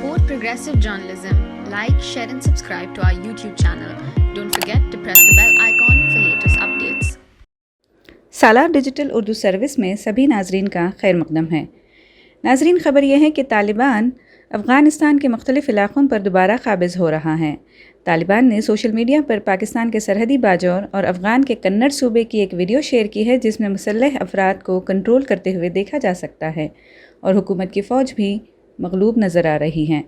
support progressive journalism, like, share and subscribe to our YouTube channel. Don't forget to press the bell icon for latest updates. Salar digital Urdu service में सभी नाजरीन का खैर मकदम है। नाजरीन, ख़बर यह है कि तालिबान अफ़गानिस्तान के मुख्तलिफ़ इलाक़ों पर दोबारा काबिज़ हो रहा है। तालिबान ने सोशल मीडिया पर पाकिस्तान के सरहदी बाजौर और अफ़गान के कन्नड़ सूबे की एक वीडियो शेयर की है, जिसमें मुसल्लह अफराद को कंट्रोल करते हुए देखा जा सकता है और हुकूमत की फ़ौज भी मग़लूब नज़र आ रही हैं।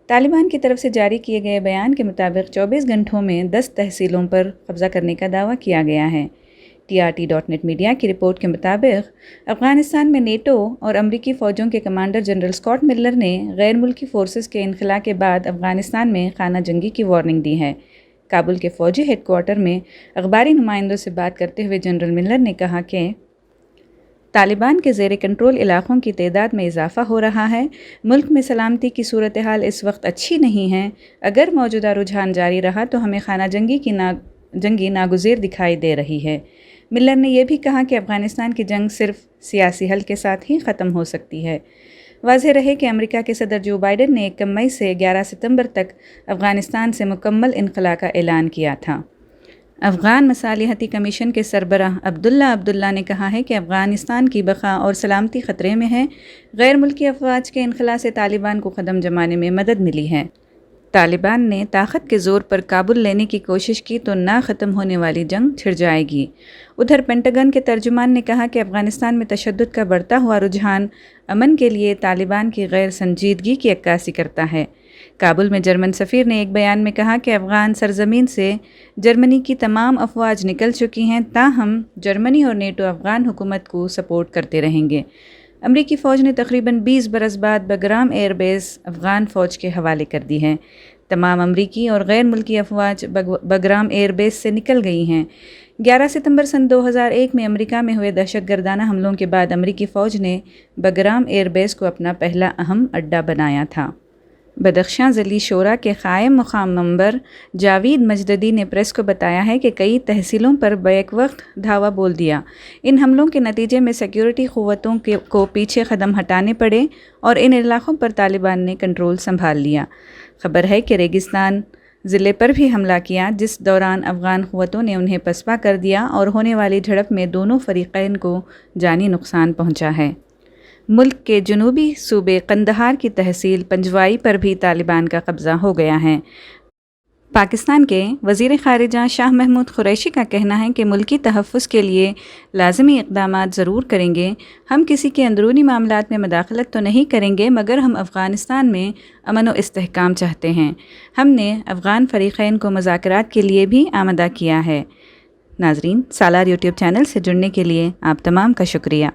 तालिबान की तरफ से जारी किए गए बयान के मुताबिक 24 घंटों में 10 तहसीलों पर कब्ज़ा करने का दावा किया गया है। TRT.net मीडिया की रिपोर्ट के मुताबिक अफ़गानिस्तान में नेटो और अमरीकी फ़ौजों के कमांडर जनरल स्कॉट मिलर ने गैर मुल्की फ़ोर्सेस के इनखला के बाद अफ़गानिस्तान में खाना जंगी की वार्निंग दी है। काबुल के फ़ौजी हेडक्वार्टर में अखबारी नुमाइंदों से बात करते हुए जनरल मिलर ने कहा कि तालिबान के ज़ेर कंट्रोल इलाक़ों की तादाद में इजाफ़ा हो रहा है। मुल्क में सलामती की सूरत हाल इस वक्त अच्छी नहीं है। अगर मौजूदा रुझान जारी रहा तो हमें खाना जंगी नागुज़ेर दिखाई दे रही है। मिलर ने यह भी कहा कि अफ़गानिस्तान की जंग सिर्फ सियासी हल के साथ ही ख़त्म हो सकती है। वाज़ेह रहे कि अमेरिका के सदर जो बाइडन ने 1 मई से 11 सितंबर तक अफ़गानिस्तान से मुकम्मल इनखला का ऐलान किया था। अफ़गान मसालिहती कमीशन के सरबराह अब्दुल्ला ने कहा है कि अफ़गानिस्तान की बक़ा और सलामती ख़तरे में है। गैर मुल्की अफवाज के इनखला से तालिबान को क़दम जमाने में मदद मिली है। तालिबान ने ताकत के ज़ोर पर काबुल लेने की कोशिश की तो ना ख़त्म होने वाली जंग छिड़ जाएगी। उधर पेंटागन के तर्जुमान ने कहा कि अफ़गानिस्तान में तशद्दुद का बढ़ता हुआ रुझान अमन के लिए तालिबान की गैर संजीदगी की अक्कासी करता है। काबुल में जर्मन सफ़ीर ने एक बयान में कहा कि अफ़गान सरज़मीन से जर्मनी की तमाम अफवाज निकल चुकी हैं, ताहम जर्मनी और नेटो अफ़गान हुकूमत को सपोर्ट करते रहेंगे। अमरीकी फ़ौज ने तकरीबन 20 बरस बाद बगराम एयरबेस अफ़गान फ़ौज के हवाले कर दी है। तमाम अमरीकी और गैर मुल्की अफवाज बगराम एयरबेस से निकल गई हैं। 11 सितंबर सन 2001 में अमेरिका में हुए दहशतगर्दाना हमलों के बाद अमरीकी फ़ौज ने बगराम एयरबेस को अपना पहला अहम अड्डा बनाया था। बदख्शां ज़िली शोरा के क़ायम मुक़ाम मेंबर जावीद मजददी ने प्रेस को बताया है कि कई तहसीलों पर बैक वक्त धावा बोल दिया। इन हमलों के नतीजे में सिक्योरिटी क़ुव्वतों को पीछे कदम हटाने पड़े और इन इलाक़ों पर तालिबान ने कंट्रोल संभाल लिया। ख़बर है कि रेगिस्तान ज़िले पर भी हमला किया, जिस दौरान अफ़गान क़ुव्वतों ने उन्हें पसपा कर दिया और होने वाली झड़प में दोनों फ़रीक़ैन को जानी नुकसान पहुँचा है। मुल्क के जनूबी सूबे कंदहार की तहसील पंजवाई पर भी तालिबान का कब्ज़ा हो गया है। पाकिस्तान के वज़ीर ख़ारिजा शाह महमूद क़ुरैशी का कहना है कि मुल्की तहफ़्फ़ुज़ के लिए लाज़मी इक़दामात ज़रूर करेंगे। हम किसी के अंदरूनी मामलात में मदाखलत तो नहीं करेंगे, मगर हम अफ़गानिस्तान में अमन व इस्तेहकाम चाहते हैं। हमने अफ़गान फ़रीक़ैन को मुज़ाकरात के लिए भी आमदा किया है। नाज़रीन, सालार यूट्यूब चैनल से जुड़ने के लिए आप तमाम का शुक्रिया।